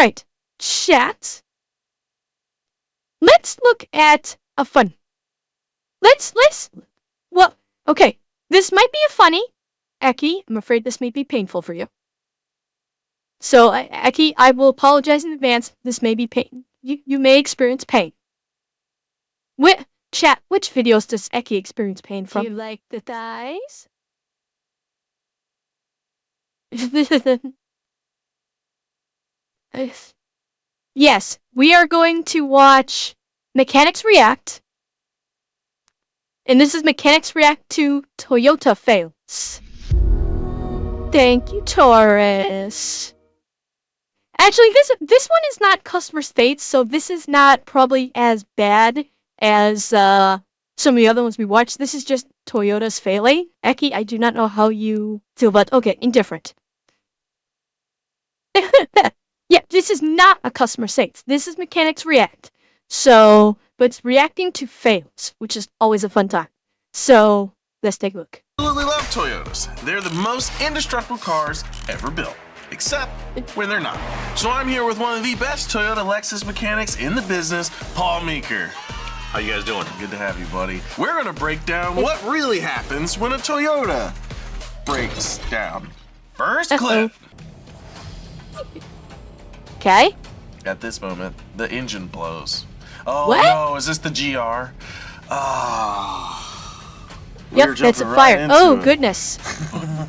Alright, chat. Let's look at a fun. Well, okay. This might be a funny. Eki, I'm afraid this may be painful for you. So, Eki, I will apologize in advance. This may be pain. You may experience pain. Chat, which videos does Eki experience pain from? Do you like the thighs? Yes, we are going to watch Mechanics React. And this is Mechanics React to Toyota Fails. Thank you, Taurus. Actually, this one is not customer states, so this is not probably as bad as some of the other ones we watched. This is just Toyota's failing. Eki, I do not know how you feel about... Okay, indifferent. Yeah, this is not a customer states. This is Mechanics React. So, but it's reacting to fails, which is always a fun time. So, let's take a look. Absolutely love Toyotas. They're the most indestructible cars ever built, except when they're not. So I'm here with one of the best Toyota Lexus mechanics in the business, Paul Meeker. How you guys doing? Good to have you, buddy. We're gonna break down what really happens when a Toyota breaks down. First clip. Okay. At this moment, the engine blows. Oh what? No, is this the GR? Yep, that's a fire. Oh, goodness.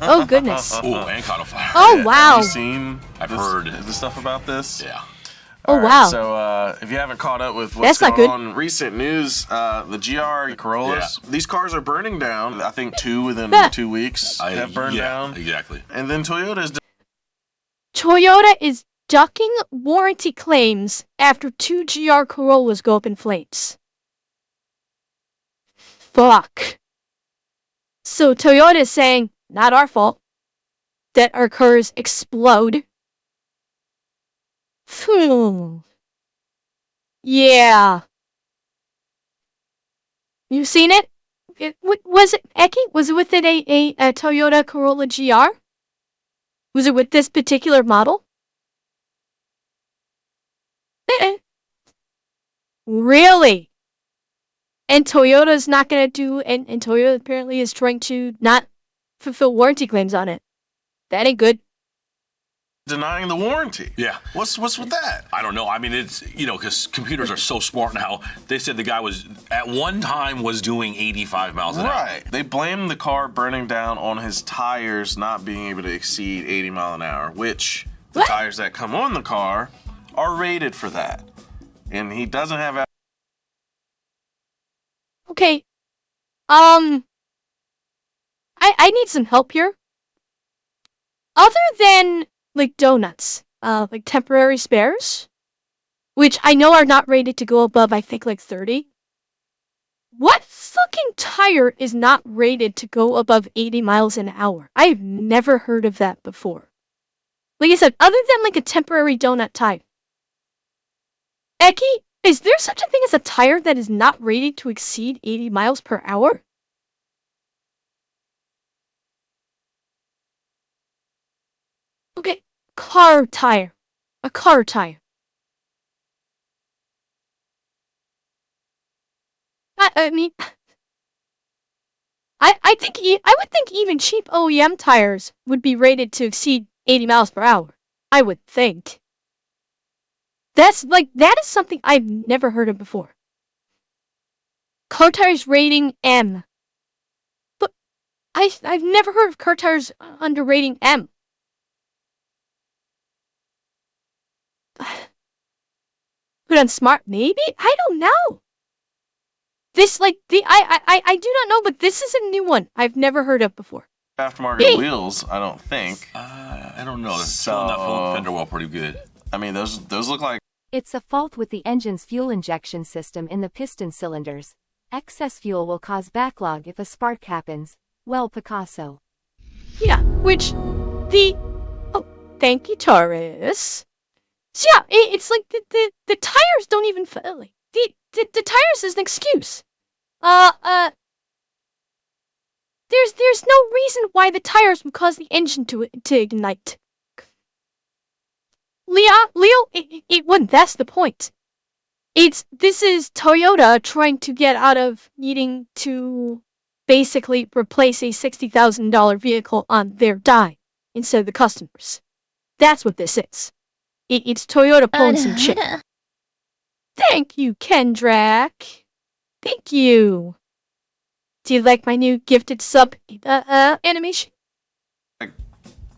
Oh, goodness. Oh, and caught a fire. Oh, wow. Have you seen I've heard the stuff about this? Yeah. Oh, wow. So, if you haven't caught up with what's going on in recent news, the GR Corollas, these cars are burning down. I think 2 within 2 weeks have burned down. Exactly. And then Toyota is ducking warranty claims after 2 GR Corollas go up in flames. Fuck. So Toyota is saying, not our fault, that our cars explode. Yeah. You seen it? Was it, Eki? Was it within a Toyota Corolla GR? Was it with this particular model? Really? And Toyota's not gonna do, and Toyota apparently is trying to not fulfill warranty claims on it. That ain't good. denying the warranty. Yeah. What's with that? I don't know. I mean, it's, you know, because computers are so smart now. They said the guy was, at one time, was doing 85 miles an hour. Right. They blamed the car burning down on his tires not being able to exceed 80 miles an hour, which the tires that come on the car are rated for that. And he doesn't have... Okay. I need some help here. Other than, like, donuts, like temporary spares, which I know are not rated to go above, I think, like 30. What fucking tire is not rated to go above 80 miles an hour? I've never heard of that before. Like I said, other than, like, a temporary donut tire. Eki, is there such a thing as a tire that is not rated to exceed 80 miles per hour? Okay, car tire. A car tire. I mean, I would think even cheap OEM tires would be rated to exceed 80 miles per hour. I would think. That is something I've never heard of before. Car tires rating M. But I've never heard of car tires under rating M. Put on smart, maybe? I don't know. This, like, I do not know, but this is a new one I've never heard of before. Aftermarket wheels, I don't think. I don't know. It's filling that fender well pretty good. I mean, those look like... It's a fault with the engine's fuel injection system in the piston cylinders. Excess fuel will cause backlog if a spark happens. Well, Picasso. Yeah, which oh, thank you, Taurus. So yeah, it's like the tires don't even like the tires is an excuse. There's no reason why the tires would cause the engine to ignite. Leo, it wouldn't. That's the point. This is Toyota trying to get out of needing to basically replace a $60,000 vehicle on their dime instead of the customers. That's what this is. It's Toyota pulling some chick. Thank you, Kendrak. Thank you. Do you like my new gifted sub animation?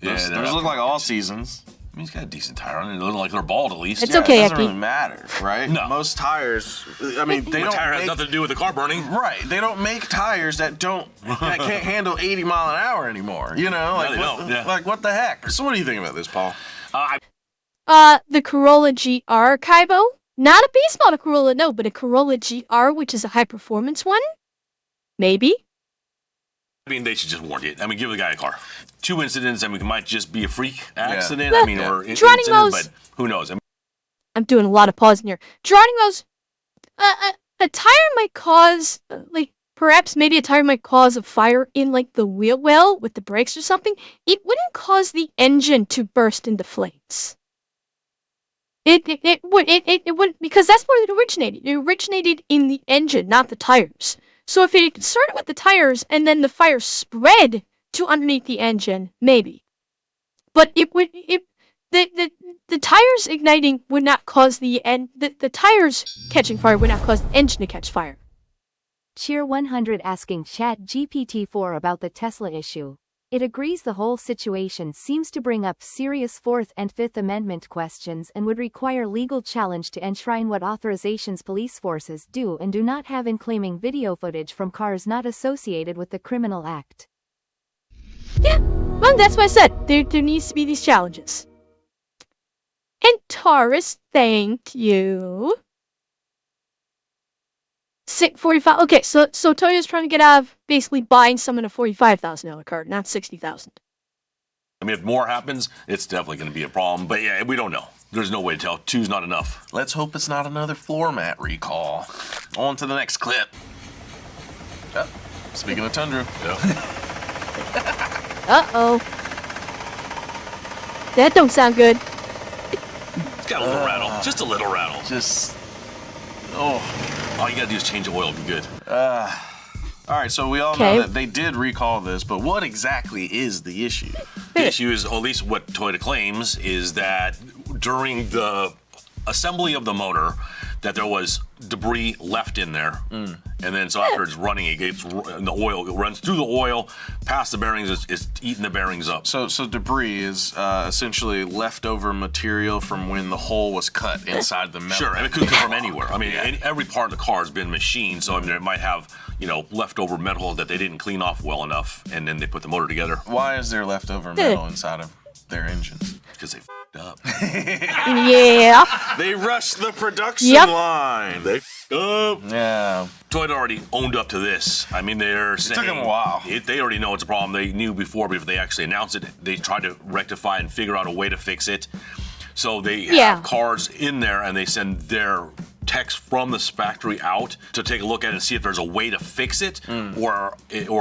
Those look like all seasons. I mean, he's got a decent tire on it. They look like they're bald at least. It's okay, It doesn't Eki. really matter, right? No. Most tires, I mean, they The don't tire has make, nothing to do with the car burning. right. They don't make tires that can't handle 80 mile an hour anymore. You know, like, they don't, yeah. like what the heck? So what do you think about this, Paul? The Corolla GR, Kaibo. Not a base model Corolla, no, but a Corolla GR, which is a high performance one. Maybe. I mean, they should just warn you. I mean, give the guy a car. 2 incidents, I mean, it might just be a freak accident. Yeah. I mean, or Geronimo's- incident, but who knows? I mean, I'm doing a lot of pausing here. Geronimo's, a tire might cause, perhaps maybe a tire might cause a fire in, the wheel well with the brakes or something. It wouldn't cause the engine to burst into flames. It would, because that's where it originated. It originated in the engine, not the tires. So if it started with the tires and then the fire spread to underneath the engine, maybe. But the tires igniting would not cause the tires catching fire would not cause the engine to catch fire. Cheer 100 asking ChatGPT-4 about the Tesla issue. It agrees the whole situation seems to bring up serious Fourth and Fifth Amendment questions and would require legal challenge to enshrine what authorizations police forces do and do not have in claiming video footage from cars not associated with the criminal act. Yeah, well, that's what I said. There needs to be these challenges. And Taurus, thank you. 45. Okay, so Toyota's trying to get out of basically buying someone a $45,000 car, not $60,000. I mean, if more happens, it's definitely going to be a problem. But yeah, we don't know. There's no way to tell. 2's not enough. Let's hope it's not another floor mat recall. On to the next clip. Oh, speaking of Tundra. Uh-oh. That don't sound good. It's got a little rattle. Just a little rattle. All you got to do is change the oil. Be good. All right, so we all know that they did recall this, but what exactly is the issue? The issue is, or at least what Toyota claims, is that during the assembly of the motor, that there was debris left in there, and then so after it's running, it gets the oil. It runs through the oil, past the bearings, it's eating the bearings up. So debris is essentially leftover material from when the hole was cut inside the metal. Sure, and it could come from anywhere. I mean, every part of the car has been machined, so I mean, it might have leftover metal that they didn't clean off well enough, and then they put the motor together. Why is there leftover metal inside of their engines? Because they f***ed up. Yeah. They rushed the production line. They f***ed up. Yeah. Toyota already owned up to this. I mean, they're saying... It took them a while. They already know it's a problem. They knew before, but if they actually announced it, they tried to rectify and figure out a way to fix it. So they have cars in there, and they send their techs from this factory out to take a look at it and see if there's a way to fix it or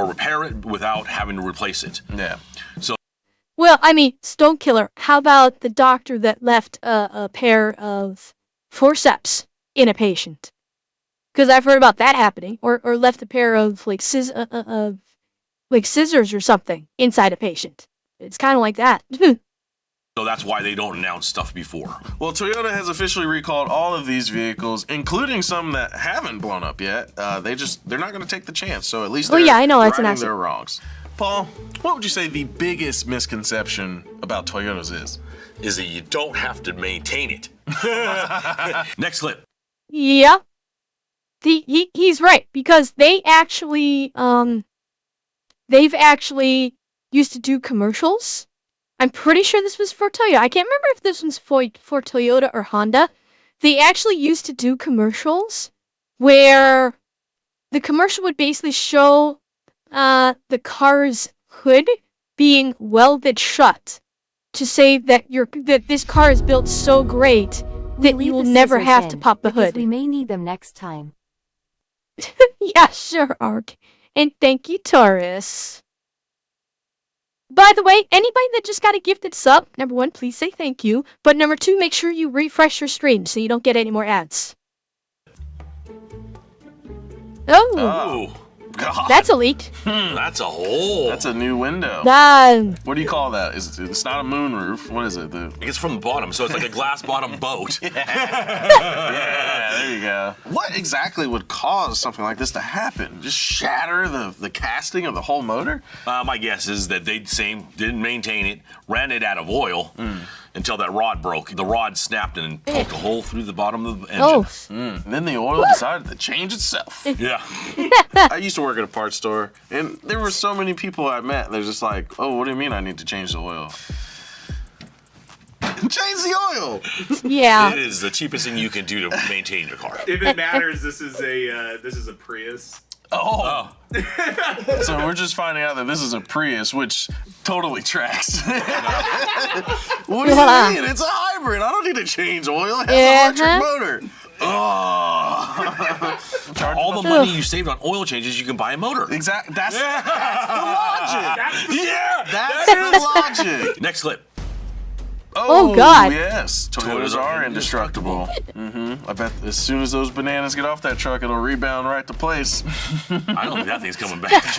repair it without having to replace it. Yeah. So... Well, I mean, Stone Killer, how about the doctor that left a pair of forceps in a patient? Because I've heard about that happening. Or left a pair of, scissors or something inside a patient. It's kind of like that. So that's why they don't announce stuff before. Well, Toyota has officially recalled all of these vehicles, including some that haven't blown up yet. They're not going to take the chance. So at least they're I know that's an righting answer. their wrongs. Paul, what would you say the biggest misconception about Toyotas is? Is that you don't have to maintain it. Next clip. Yeah. He's right, because they've actually used to do commercials. I'm pretty sure this was for Toyota. I can't remember if this was for Toyota or Honda. They actually used to do commercials where the commercial would basically show the car's hood being welded shut to say that this car is built so great that you will never have to pop the hood. We may need them next time. Yeah, sure, Ark. And thank you, Taurus. By the way, anybody that just got a gifted sub, number 1, please say thank you. But number 2, make sure you refresh your stream so you don't get any more ads. Oh. Oh, God. That's a leak. That's a hole. That's a new window. Nah. What do you call that? It's not a moonroof. What is it? It's from the bottom, so it's like a glass bottom boat. Yeah, there you go. What exactly would cause something like this to happen? Just shatter the casting of the whole motor? My guess is that they didn't maintain it, ran it out of oil until that rod broke. The rod snapped and poked a hole through the bottom of the engine. Oh. And then the oil decided to change itself. Yeah. I used to work at a parts store, and there were so many people I met. They're just like, "Oh, what do you mean I need to change the oil?" Change the oil. Yeah. It is the cheapest thing you can do to maintain your car. If it matters, this is a Prius. Oh. So we're just finding out that this is a Prius, which totally tracks. What do you mean? It's a hybrid. I don't need to change oil. It has an electric motor. Oh. All the money you saved on oil changes, you can buy a motor. Exactly. That's the logic. That's the logic. Next clip. Oh, God. Yes. Toyotas are indestructible. I bet as soon as those bananas get off that truck, it'll rebound right to place. I don't think that thing's coming back.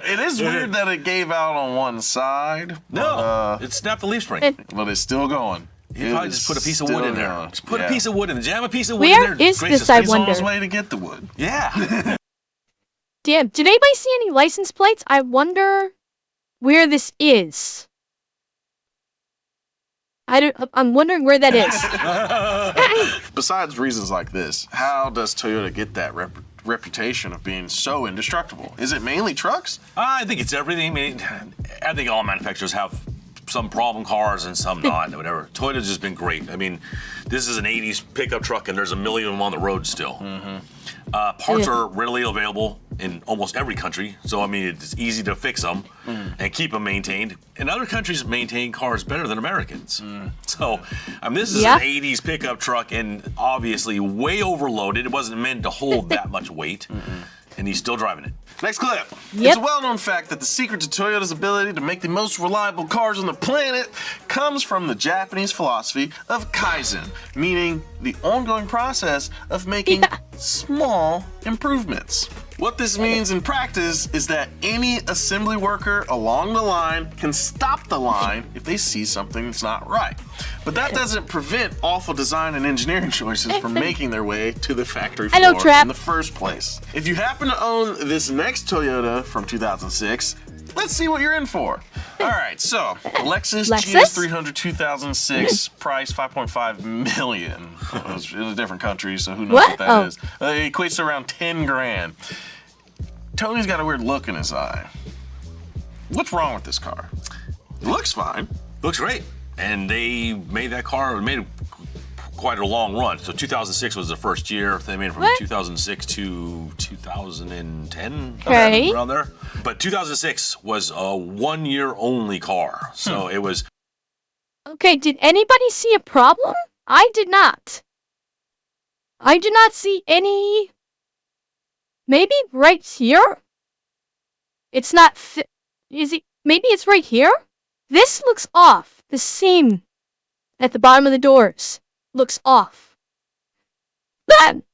It is weird that it gave out on one side. No, it snapped the leaf spring. But it's still going. You probably just put a piece of wood in there. Going. Just put a piece of wood in there. Jam a piece of wood Where in there. is Great this, I suspension. He's on his wonder? way to get the wood. Yeah. Damn, did anybody see any license plates? I wonder where this is. I'm wondering where that is. Besides reasons like this, how does Toyota get that reputation of being so indestructible? Is it mainly trucks? I think it's everything. I mean, I think all manufacturers have some problem cars and some not, whatever. Toyota's just been great. I mean, this is an 80s pickup truck and there's a million of them on the road still. Parts are readily available in almost every country, so I mean, it's easy to fix them and keep them maintained. And other countries maintain cars better than Americans. So, I mean, this is an 80s pickup truck and obviously way overloaded. It wasn't meant to hold that much weight, and he's still driving it. Next clip. Yep. It's a well-known fact that the secret to Toyota's ability to make the most reliable cars on the planet comes from the Japanese philosophy of Kaizen, meaning the ongoing process of making small improvements. What this means in practice is that any assembly worker along the line can stop the line if they see something that's not right. But that doesn't prevent awful design and engineering choices from making their way to the factory floor in the first place. If you happen to own this next Toyota from 2006, let's see what you're in for. All right, so Lexus GS300 2006, price $5.5 million. It's in a different country, so who knows what that is. It equates to around 10 grand. Tony's got a weird look in his eye. What's wrong with this car? It looks fine. Looks great. And they made that car, made quite a long run. So 2006 was the first year. They made it from 2006 to 2010, around there. But 2006 was a 1 year only car. So it was. Okay, did anybody see a problem? I did not. I did not see any. Maybe right here? It's not. Is it? Maybe it's right here? This looks off. The seam at the bottom of the doors looks off.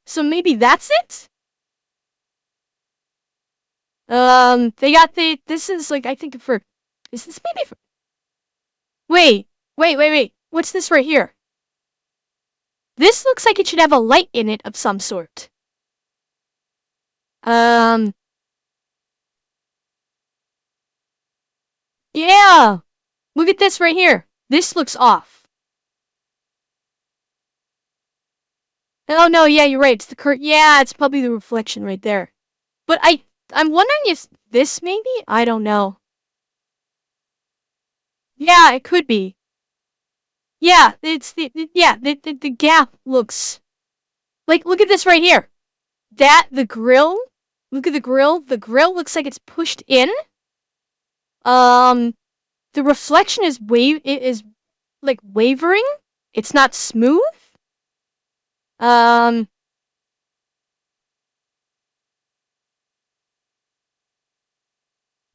So maybe that's it? They got this is like, I think for, is this maybe for, wait. What's this right here? This looks like it should have a light in it of some sort. Yeah. Look at this right here. This looks off. Oh no, yeah, you're right. It's the yeah, it's probably the reflection right there. But I'm wondering if this maybe? I don't know. Yeah, it could be. Yeah, it's the gap looks like, look at this right here. The grill. Look at the grill. The grill looks like it's pushed in. The reflection is like wavering. It's not smooth.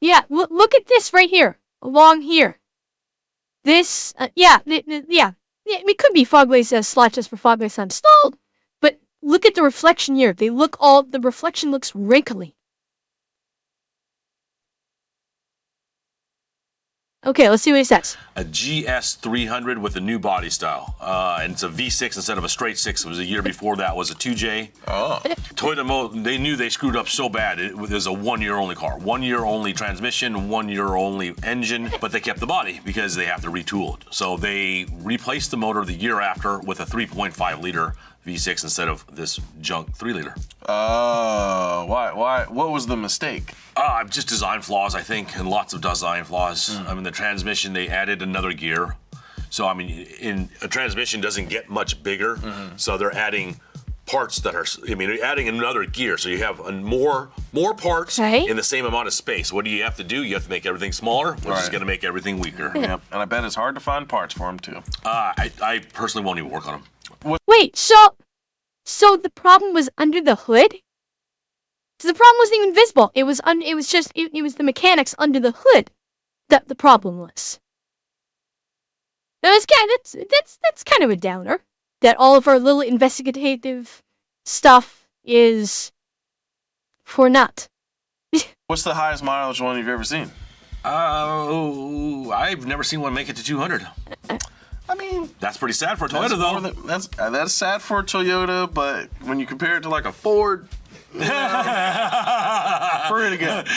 Yeah, look at this right here, along here. This, it could be fog lights slot just for fog lights installed, but look at the reflection here. The reflection looks wrinkly. Okay, let's see what he says. A GS300 with a new body style. And it's a V6 instead of a straight 6. It was a year before that was a 2J. Oh. Toyota, they knew they screwed up so bad. It was a 1 year only car. 1 year only transmission, 1 year only engine, but they kept the body because they have to retool it. So they replaced the motor the year after with a 3.5 liter V6 instead of this junk 3 liter. Oh, why? What was the mistake? Just design flaws, I think, and lots of design flaws. I mean, the transmission, they added another gear. So, I mean, a transmission doesn't get much bigger. So they're adding parts that are, they're adding another gear. So you have more parts in the same amount of space. What do you have to do? You have to make everything smaller, which is going to make everything weaker. Yep. And I bet it's hard to find parts for them, too. I personally won't even work on them. Wait, so the problem was under the hood? So the problem wasn't even visible. It was the mechanics under the hood that the problem was. That's kind of a downer. That all of our little investigative stuff is for naught. What's the highest mileage one you've ever seen? I've never seen one make it to 200. I mean, that's pretty sad for a Toyota, though. That's sad for a Toyota, but when you compare it to like a Ford, pretty good.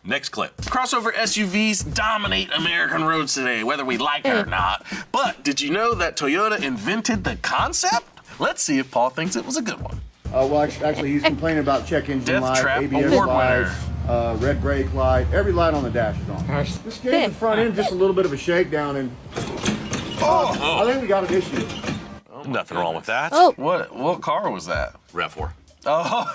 Next clip. Crossover SUVs dominate American roads today, whether we like it or not. But did you know that Toyota invented the concept? Let's see if Paul thinks it was a good one. Well, actually, he's complaining about check engine Death light, Trap ABS Award lights, red brake light. Every light on the dash is on. This gave the front end just a little bit of a shakedown, and I think we got an issue. Nothing wrong with that. Oh. What car was that? RAV4. Oh,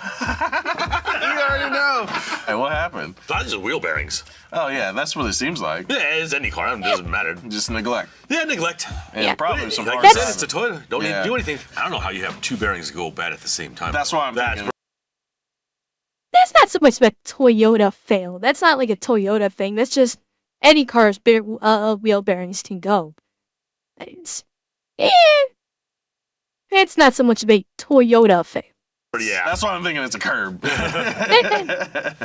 you already know. Hey, what happened? Those are wheel bearings. Oh, yeah, that's what it seems like. Yeah, it's any car. It doesn't matter. Just neglect. Yeah, neglect. And probably some Like hard I said, driving. it's a Toyota. Don't need to do anything. I don't know how you have two bearings go bad at the same time. That's why I'm thinking. That's not so much a Toyota fail. That's not like a Toyota thing. That's just any car's wheel bearings can go. It's not so much of a Toyota fail. Yeah. That's why I'm thinking it's a curb.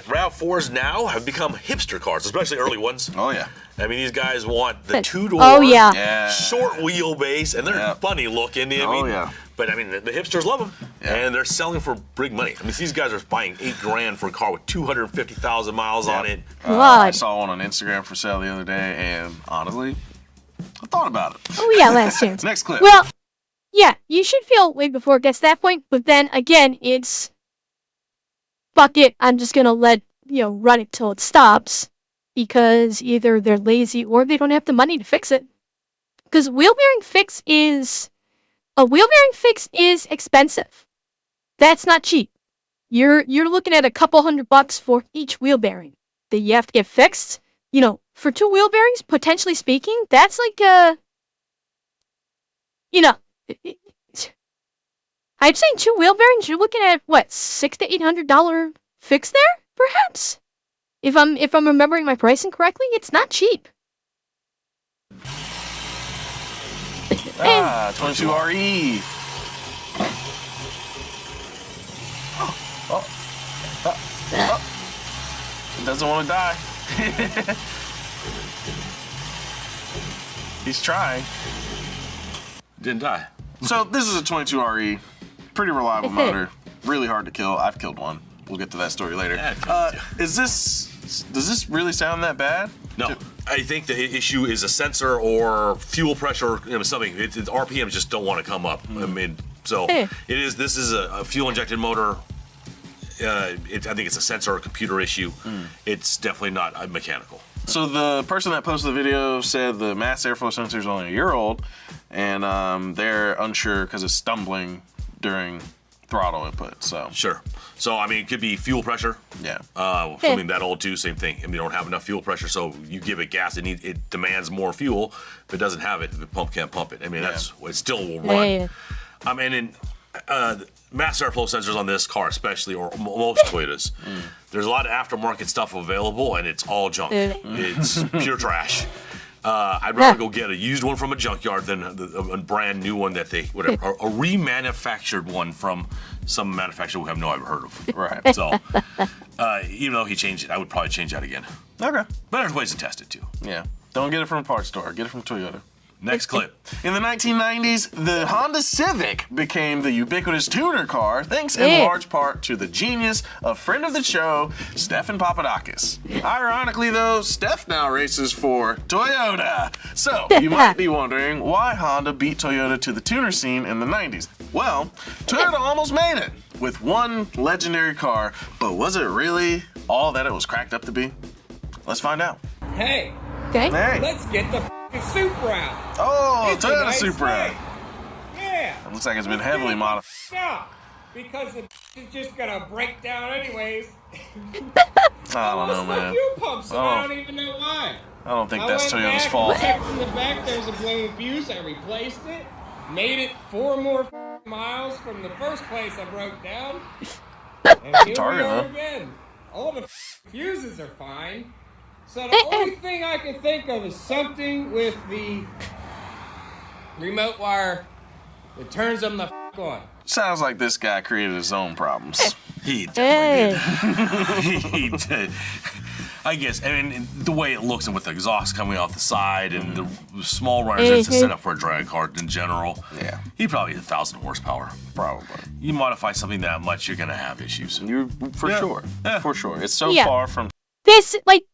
RAV4s now have become hipster cars, especially early ones. Oh, yeah. I mean, these guys want the two-door, short wheelbase, and they're funny looking. Yeah. But I mean, the hipsters love them, and they're selling for big money. I mean, these guys are buying $8,000 for a car with 250,000 miles on it. I saw one on Instagram for sale the other day, and honestly, I thought about it. Oh yeah, last chance. Next clip. Well, yeah, you should feel way before it gets to that point, but then again, it's fuck it. I'm just gonna run it till it stops, because either they're lazy or they don't have the money to fix it. Because wheel bearing fix is expensive. That's not cheap. You're looking at a couple $100 for each wheel bearing that you have to get fixed. For two wheel bearings, potentially speaking, that's like I'd say two wheel bearings. You're looking at what, $600 to $800 fix there, perhaps. If I'm remembering my pricing correctly, it's not cheap. 22 RE. It doesn't want to die. He's trying. Didn't die. So this is a 22 RE. Pretty reliable motor. Really hard to kill. I've killed one. We'll get to that story later. Yeah, does this really sound that bad? No. I think the issue is a sensor or fuel pressure, something. RPMs just don't want to come up. I mean, so this is a fuel injected motor. I think it's a sensor or computer issue. It's definitely not mechanical. So the person that posted the video said the mass airflow sensor is only a year old, and they're unsure because it's stumbling during throttle input. So sure. So I mean, it could be fuel pressure. Yeah. Something that old too. Same thing. I mean, you don't have enough fuel pressure, so you give it gas. It demands more fuel. If it doesn't have it, the pump can't pump it. I mean, it still will run. Yeah. And mass airflow sensors on this car, especially, or most Toyotas. There's a lot of aftermarket stuff available, and it's all junk. It's pure trash. I'd rather go get a used one from a junkyard than a brand new one that a remanufactured one from some manufacturer we have no ever heard of. Right. So, even though he changed it, I would probably change that again. Okay. But there's ways to test it too. Yeah. Don't get it from a parts store. Get it from Toyota. Next clip. In the 1990s, the Honda Civic became the ubiquitous tuner car, thanks in large part to the genius of friend of the show, Stefan Papadakis. Ironically, though, Steph now races for Toyota. So, you might be wondering why Honda beat Toyota to the tuner scene in the 90s. Well, Toyota almost made it with one legendary car, but was it really all that it was cracked up to be? Let's find out. Hey, Okay. Hey. let's get the Supra out. Oh, It's a Toyota nice Supra. thing. Yeah. It looks like it's been heavily modified. Yeah, because the is just gonna break down anyways. I don't know, Lost my man. fuel pumps, and Oh. I don't even know why. I don't think I that's went Toyota's back, fault. checked in the back, there's a blown fuse. I replaced it. Made it 4 more miles from the first place I broke down. And here Target, we are huh? again. All the fuses are fine. So the only thing I can think of is something with the remote wire that turns them the on. Sounds like this guy created his own problems. He definitely did. He did. I guess, I mean, the way it looks and with the exhaust coming off the side and the small runners, it's a setup for a drag car in general. Yeah. He probably had 1,000 horsepower. Probably. You modify something that much, you're gonna have issues. You for Yeah. sure. Yeah. For sure. It's so Yeah. far from This, like,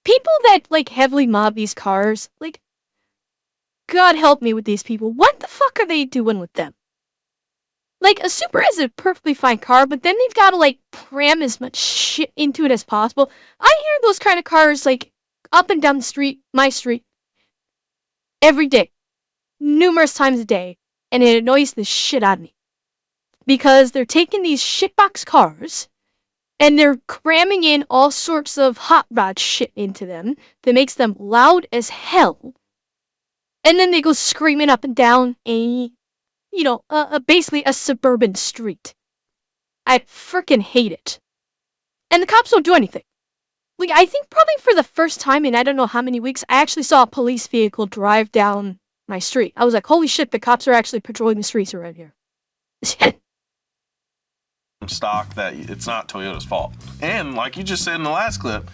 people that, like, heavily mod these cars, like, God help me with these people. What the fuck are they doing with them? Like, a Supra is a perfectly fine car, but then they've got to, like, cram as much shit into it as possible. I hear those kind of cars, like, up and down the street, my street, every day, numerous times a day, and it annoys the shit out of me. Because they're taking these shitbox cars, and they're cramming in all sorts of hot rod shit into them that makes them loud as hell. And then they go screaming up and down basically a suburban street. I frickin' hate it. And the cops don't do anything. Like, I think probably for the first time in I don't know how many weeks, I actually saw a police vehicle drive down my street. I was like, holy shit, the cops are actually patrolling the streets around here. stock that it's not Toyota's fault. And like you just said in the last clip,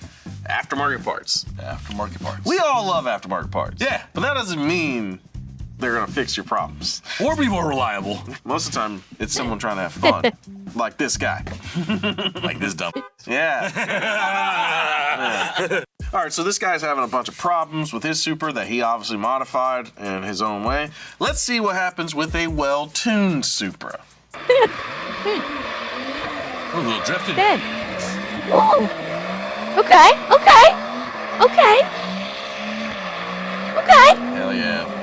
aftermarket parts. Aftermarket parts. We all love aftermarket parts. Yeah. But that doesn't mean they're gonna fix your problems. Or be more reliable. Most of the time, it's someone trying to have fun. Like this guy. Like this dumb. Yeah. Yeah. All right, so this guy's having a bunch of problems with his Supra that he obviously modified in his own way. Let's see what happens with a well-tuned Supra. We're a little drifted. Good. Whoa. Okay. Hell yeah.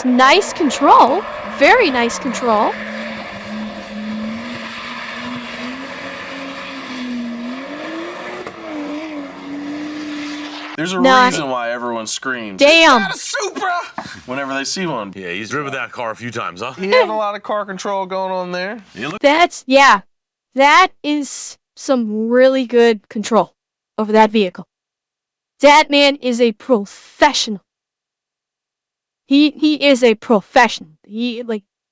Nice control. Very nice control. There's a Nice. reason why everyone screams, Damn. "Got a Supra!" whenever they see one. Yeah, he's driven that car a few times, huh? He had a lot of car control going on there. That is some really good control over that vehicle. That man is a professional. He is a professional.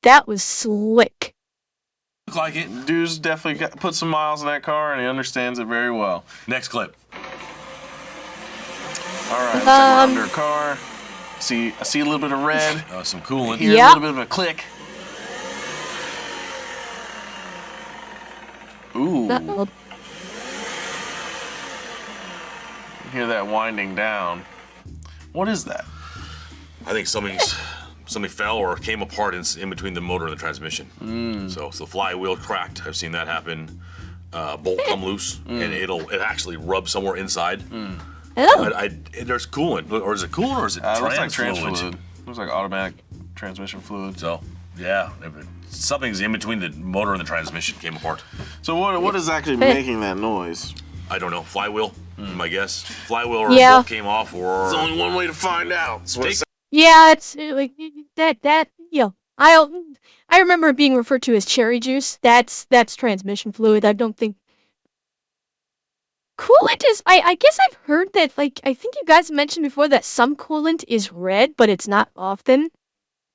That was slick. Look like it. Dude's definitely put some miles in that car, and he understands it very well. Next clip. All right, so we're under a car. I see a little bit of red. Some coolant. Hear Yep. a little bit of a click. Ooh. Uh-oh. Hear that winding down. What is that? I think something fell or came apart in between the motor and the transmission. So the flywheel cracked. I've seen that happen. Bolt come loose, and it actually rub somewhere inside. Oh. There's coolant, or is it coolant, or is it Looks like trans trans fluid? fluid. Looks like automatic transmission fluid. So yeah, something's in between the motor and the transmission came apart. So what is actually making that noise? I don't know. Flywheel, my guess. Flywheel or Yeah. bolt came off, or There's only one way to find out. So Take- Yeah, it's like that. I remember it being referred to as cherry juice. That's transmission fluid. I don't think coolant is. I guess I've heard that. Like I think you guys mentioned before that some coolant is red, but it's not often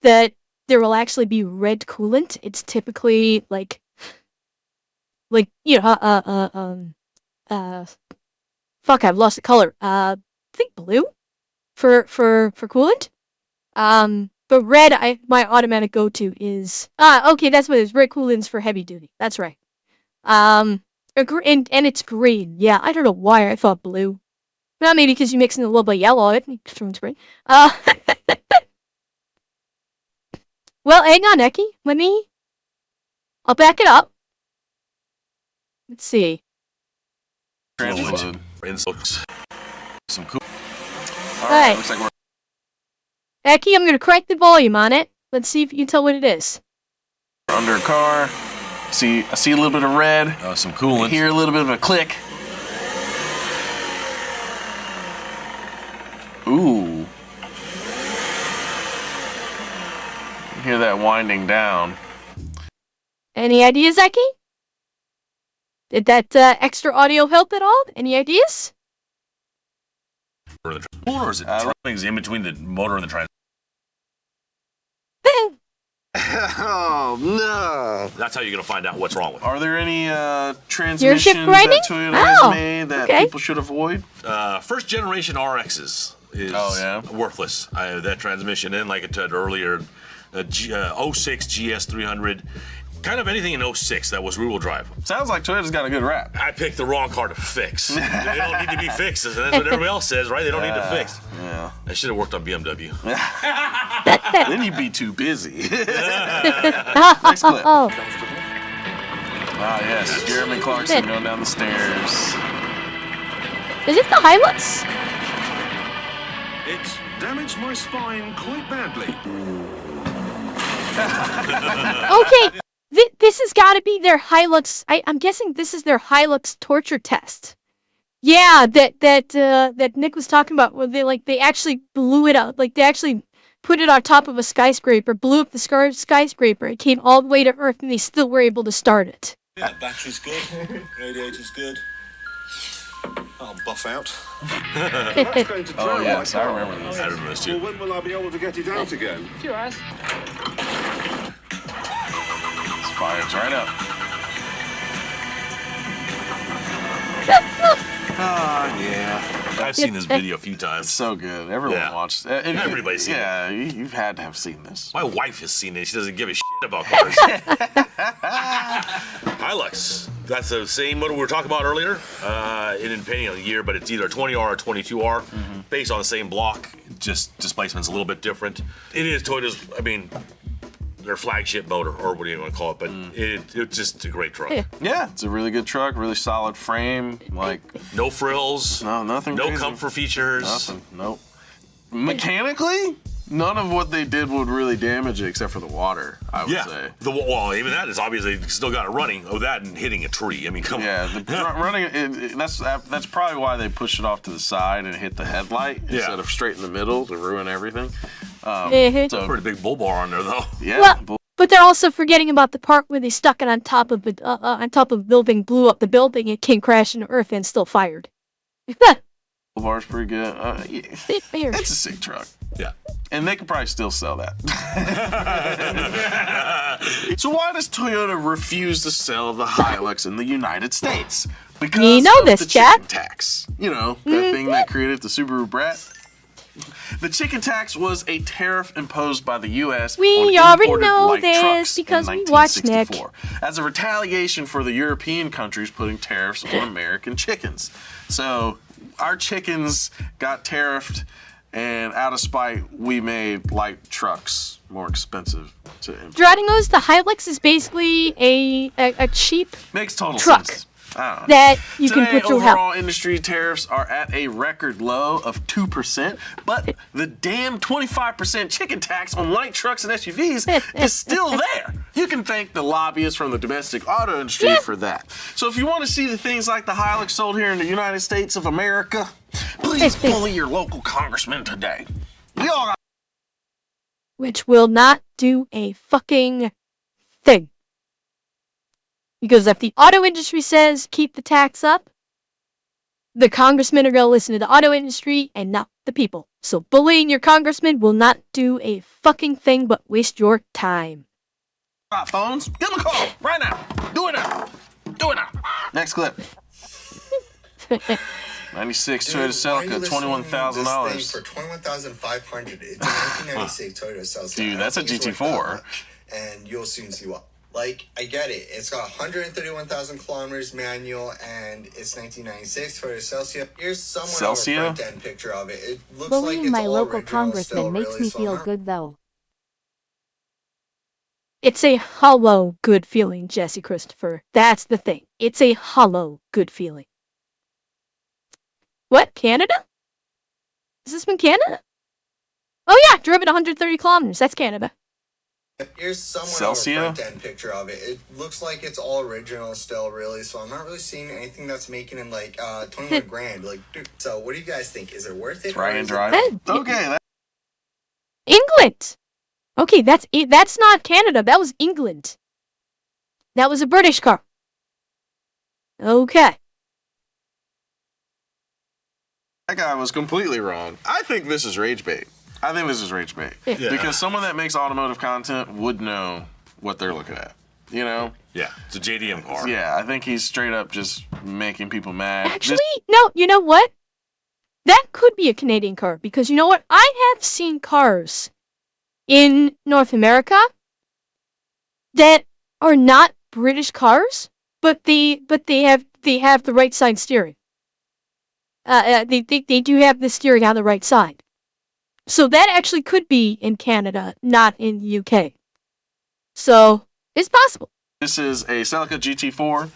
that there will actually be red coolant. It's typically like fuck, I've lost the color. I think blue for coolant. But red, my automatic go-to is okay. That's what it is. Red coolant's for heavy duty. That's right. And it's green. Yeah, I don't know why I thought blue. Well, maybe because you mix in a little bit of yellow. It turns green. Well, hang on, Eki. I'll back it up. Let's see. Transloaded. Some cool. Alright. Looks like we're Eki, I'm gonna crank the volume on it. Let's see if you can tell what it is. under a car. I see a little bit of red. Some coolant. Hear a little bit of a click. Ooh. You hear that winding down. Any ideas, Eki? Did that extra audio help at all? Any ideas? Or is it things in between the motor and the transmission? Oh no! That's how you're gonna find out what's wrong with it. Are there any transmissions grinding? that Toyota has made that okay. people should avoid? First generation RXs is worthless. That transmission, and like I said earlier, 06 GS300, kind of anything in 06 that was rear-wheel drive. Sounds like Toyota's got a good rap. I picked the wrong car to fix. They don't need to be fixed, and that's what everybody else says, right? They don't need to fix. Yeah. I should have worked on BMW. Then you'd be too busy. Next clip. Oh. Ah, yes. Jeremy Clarkson going down the stairs. Is it the Hilux? It's damaged my spine quite badly. Okay. This has got to be their Hilux. I'm guessing this is their Hilux torture test. Yeah, that Nick was talking about, where they actually blew it up. Like they actually put it on top of a skyscraper, blew up the skyscraper. It came all the way to Earth, and they still were able to start it. Yeah, battery's good, radiator's good. I'll buff out. That's going to Oh, drown yes, my I car. remember this. I remember this Well, too. when will I be able to get it out again? A few hours. This fires right up. Oh, yeah. I've seen this video a few It's times. so good. Everyone watched it. Everybody's seen it. Yeah, you've had to have seen this. My wife has seen it. She doesn't give a shit about cars. Hilux. That's the same motor we were talking about earlier. Depending on the year, but it's either a 20R or 22R, based on the same block. Just displacement's a little bit different. It is Toyota's. I mean, their flagship motor, or what do you want to call it? But it's just a great truck. Yeah, it's a really good truck, really solid frame. Like, No frills. no, nothing. No crazy. comfort features. Nothing. Nope. Mechanically, none of what they did would really damage it except for the water, I would say. Well, even that is obviously still got it running. Oh, that and hitting a tree. I mean, come on. Running it, that's probably why they pushed it off to the side and hit the headlight instead of straight in the middle to ruin everything. So pretty big bull bar on there, though. Yeah. Well, but they're also forgetting about the part where they stuck it on top of a building, blew up the building, it came crashing to Earth and still fired. Bull bar's pretty good. It's a sick truck. Yeah. And they could probably still sell that. So why does Toyota refuse to sell the Hilux in the United States? Because you know of this, the Chad. chicken tax. You know, that thing that created the Subaru Brat. The chicken tax was a tariff imposed by the U.S. We on already imported know light this trucks because in we watched Nick. 1964, as a retaliation for the European countries putting tariffs on American chickens. So our chickens got tariffed, and out of spite, we made light trucks more expensive to import. Dratingos, the Hilux is basically a cheap Makes total truck sense. I don't know. that you Today, can put through overall hell. industry tariffs are at a record low of 2%, but the damn 25% chicken tax on light trucks and SUVs is still there. You can thank the lobbyists from the domestic auto industry for that. So if you want to see the things like the Hilux sold here in the United States of America, please bully your local congressman today. We all got which will not do a fucking thing. Because if the auto industry says keep the tax up, the congressmen are going to listen to the auto industry and not the people. So bullying your congressman will not do a fucking thing but waste your time. Phones, give them a call right now. Do it now. Do it now. Next clip. 96 Toyota Celica, $21,000. For $21,500. It's a 1996 Toyota Celica. Dude, that's a GT4. And you'll soon see why. Like, I get it. It's got 131,000 kilometers manual, and it's 1996 Toyota Celica. Here's someone front end picture of it. It looks like Bullying it's my all local original congressman still, makes really, me so feel I'm not good though. It's a hollow good feeling, Jesse Christopher. That's the thing. It's a hollow good feeling. What? Canada? Is this from Canada? Oh yeah, driven 130 kilometers. That's Canada. Here's someone front end picture of it. It looks like it's all original still, really. So I'm not really seeing anything that's making it like 21 grand. Like, dude. So what do you guys think? Is it worth it? Try and drive. Okay. England. Okay, that's not Canada. That was England. That was a British car. Okay. That guy was completely wrong. I think this is rage bait. Yeah. Because someone that makes automotive content would know what they're looking at. You know? Yeah, it's a JDM car. Yeah, I think he's straight up just making people mad. Actually, no, you know what? That could be a Canadian car because you know what? I have seen cars in North America that are not British cars, but they have the right side steering. They do have the steering on the right side. So that actually could be in Canada, not in the UK. So it's possible. This is a Celica GT4,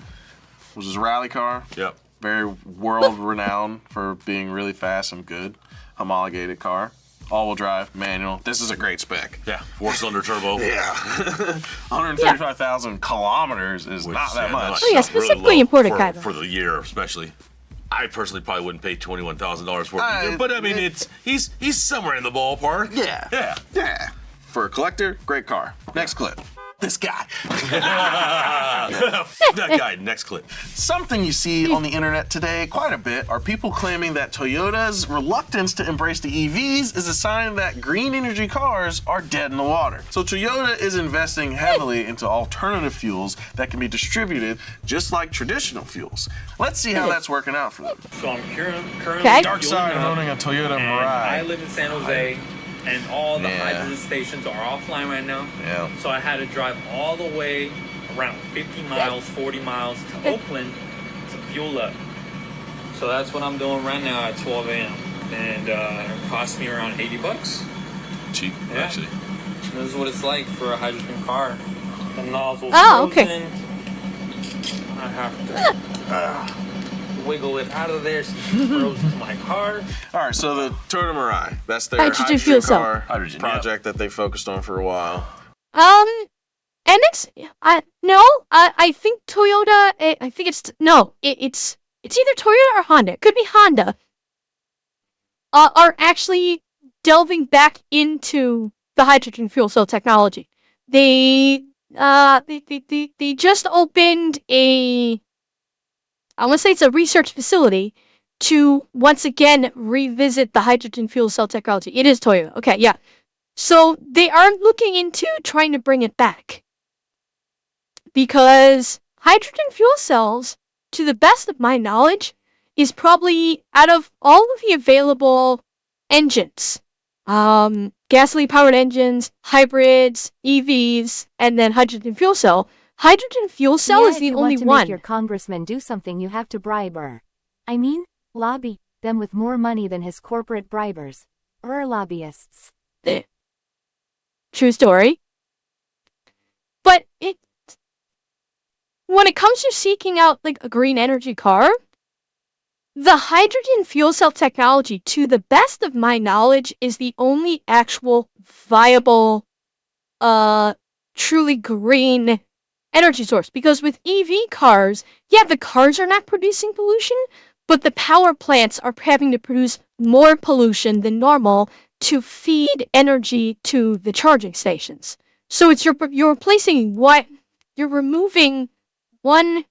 which is a rally car. Yep. Very world renowned for being really fast and good. Homologated car. All-wheel drive, manual. This is a great spec. Yeah, 4-cylinder turbo. Yeah. 135,000 kilometers is not that much. Oh yeah, specifically imported kind of. For the year, especially. I personally probably wouldn't pay $21,000 for it either, but I mean, he's somewhere in the ballpark. Yeah. For a collector, great car. Next clip. This guy. That guy, next clip. Something you see on the internet today quite a bit are people claiming that Toyota's reluctance to embrace the EVs is a sign that green energy cars are dead in the water. So Toyota is investing heavily into alternative fuels that can be distributed just like traditional fuels. Let's see how that's working out for them. So I'm currently Dark side of owning a Toyota Mirai. I live in San Jose, and all the hydrogen stations are offline right now. Yeah. So I had to drive all the way around 50 miles, 40 miles to Oakland to fuel up. So that's what I'm doing right now at 12 a.m. And it cost me around $80. Cheap, actually. This is what it's like for a hydrogen car. The nozzle's frozen. Okay. I have to wiggle it out of there so it frozen to my car. All right, so the Toyota Mirai, that's their Hydrogen fuel cell car project that they focused on for a while. And I think Toyota. I think it's either Toyota or Honda. It could be Honda. Are actually delving back into the hydrogen fuel cell technology. They just opened I want to say it's a research facility to once again revisit the hydrogen fuel cell technology. It is Toyota. Okay, yeah. So they are looking into trying to bring it back. Because hydrogen fuel cells, to the best of my knowledge, is probably out of all of the available engines, gasoline-powered engines, hybrids, EVs, and then hydrogen fuel cell, hydrogen fuel cell is the only one. If you want to make your congressman do something, you have to bribe her. I mean, lobby them with more money than his corporate bribers. Lobbyists. True story. But when it comes to seeking out like a green energy car, the hydrogen fuel cell technology, to the best of my knowledge, is the only actual viable, truly green energy source. Because with EV cars, yeah, the cars are not producing pollution, but the power plants are having to produce more pollution than normal to feed energy to the charging stations. So it's you're replacing you're removing one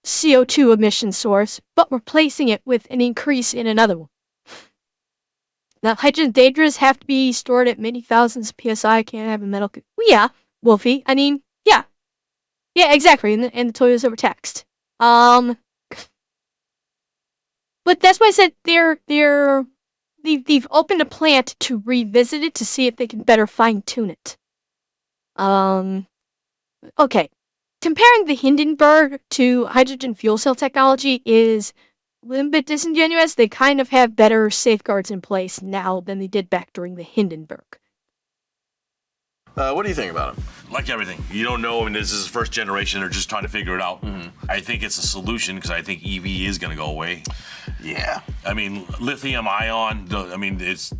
CO2 emission source, but replacing it with an increase in another one. Now, hydrogen dangerous, have to be stored at many thousands of psi, can't have a metal... Well, yeah, Wolfie, I mean, yeah. Yeah, exactly, and the Toyota's overtaxed. But that's why I said they've opened a plant to revisit it to see if they can better fine-tune it. Okay. Comparing the Hindenburg to hydrogen fuel cell technology is a little bit disingenuous. They kind of have better safeguards in place now than they did back during the Hindenburg. What do you think about it? Like everything, you don't know, and this is first generation. They're just trying to figure it out. Mm-hmm. I think it's a solution because I think EV is going to go away. Yeah. I mean, lithium ion. I mean, it's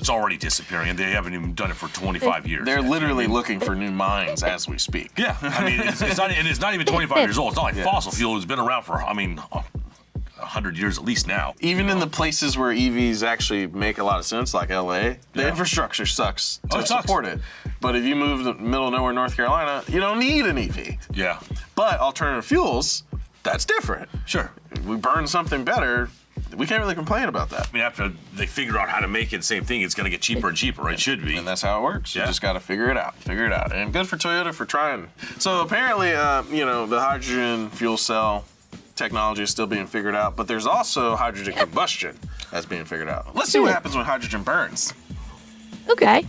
already disappearing, and they haven't even done it for 25 years. They're literally looking for new mines as we speak. Yeah. I mean, it's not even 25 years old. It's not like fossil fuel has been around for 100 years at least now. Even in the places where EVs actually make a lot of sense, like LA, the infrastructure sucks to support it. But if you move to the middle of nowhere, North Carolina, you don't need an EV. Yeah. But alternative fuels, that's different. Sure. If we burn something better, we can't really complain about that. I mean, after they figure out how to make it, same thing, it's going to get cheaper and cheaper. It should be. And that's how it works. Yeah. You just got to figure it out. And good for Toyota for trying. So apparently, the hydrogen fuel cell technology is still being figured out, but there's also hydrogen combustion that's being figured out. Let's see what happens when hydrogen burns. Okay.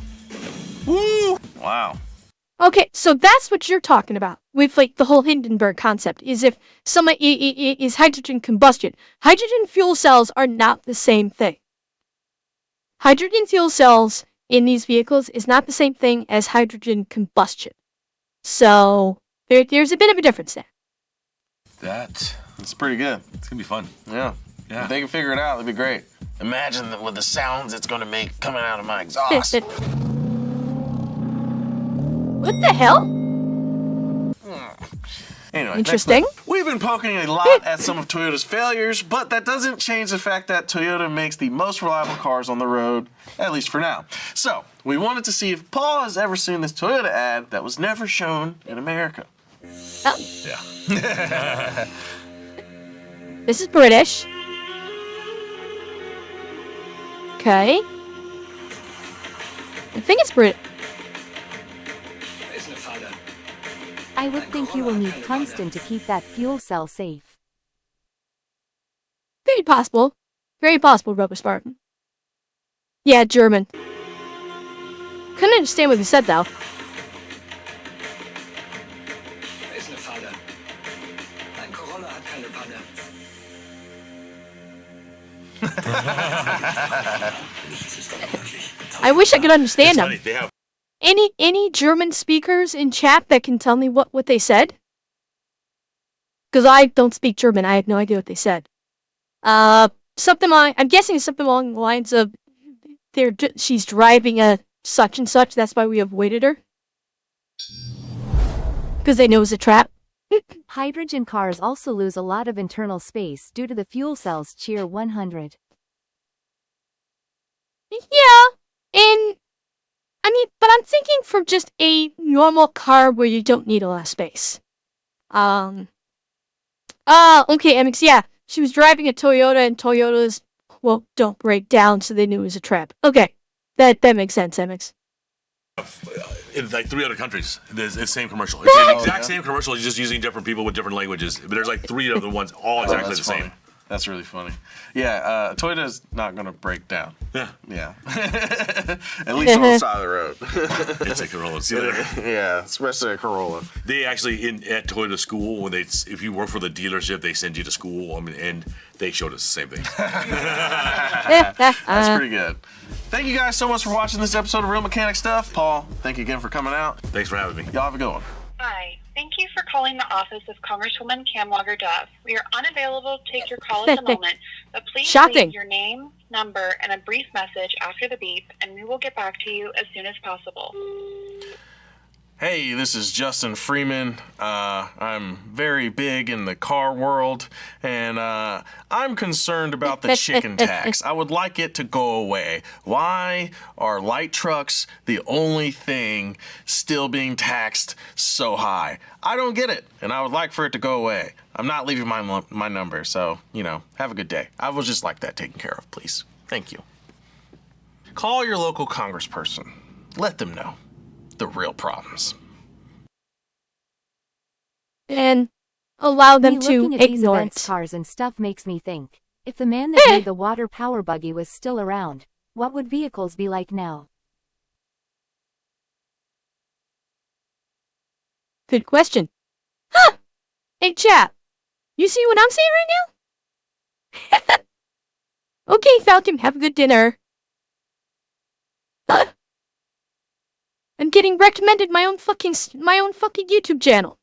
Woo! Wow. Okay, so that's what you're talking about with like the whole Hindenburg concept. Is if somebody is hydrogen combustion. Hydrogen fuel cells are not the same thing. Hydrogen fuel cells in these vehicles is not the same thing as hydrogen combustion. So there's a bit of a difference there. That's pretty good. It's gonna be fun. Yeah. If they can figure it out, it'd be great. Imagine with the sounds it's gonna make coming out of my exhaust. What the hell? Anyway, interesting. We've been poking a lot at some of Toyota's failures, but that doesn't change the fact that Toyota makes the most reliable cars on the road, at least for now. So, we wanted to see if Paul has ever seen this Toyota ad that was never shown in America. Oh. Yeah. This is British. Okay. I think it's British. I would think you will need tungsten to keep that fuel cell safe. Very possible. Very possible, Rubber Spartan. Yeah, German. Couldn't understand what he said, though. I wish I could understand them. Any German speakers in chat that can tell me what they said? Because I don't speak German. I have no idea what they said. I'm guessing something along the lines of she's driving a such and such. That's why we avoided her. Because they know it's a trap. Hydrogen cars also lose a lot of internal space due to the fuel cells Cheer 100. Yeah, and I mean, but I'm thinking for just a normal car where you don't need a lot of space. Okay, MX, yeah. She was driving a Toyota, and Toyotas, well, don't break down, so they knew it was a trap. Okay, that makes sense, MX. In like 3 other countries, it's the same commercial. It's the exact same commercial, just using different people with different languages. But there's like 3 other ones, all exactly the same. That's really funny. Yeah, Toyota's not going to break down. Yeah. Yeah. At least on the side of the road. It's a Corolla. See there? Yeah, especially a Corolla. They actually, at Toyota school, if you work for the dealership, they send you to school, and they showed us the same thing. That's pretty good. Thank you guys so much for watching this episode of Real Mechanic Stuff. Paul, thank you again for coming out. Thanks for having me. Y'all have a good one. Hi. Thank you for calling the office of Congresswoman Camwalker Dove. We are unavailable to take your call at the moment, but please leave your name, number, and a brief message after the beep, and we will get back to you as soon as possible. Hey, this is Justin Freeman. I'm very big in the car world, and I'm concerned about the chicken tax. I would like it to go away. Why are light trucks the only thing still being taxed so high? I don't get it, and I would like for it to go away. I'm not leaving my number, so, have a good day. I would just like that taken care of, please. Thank you. Call your local congressperson. Let them know the real problems. And allow them to looking at these ignore events it. Cars and stuff makes me think, if the man that made the water power buggy was still around, what would vehicles be like now? Good question. Huh! Hey, chap. You see what I'm seeing right now? Okay, Falcon, have a good dinner. I'm getting recommended my own fucking YouTube channel.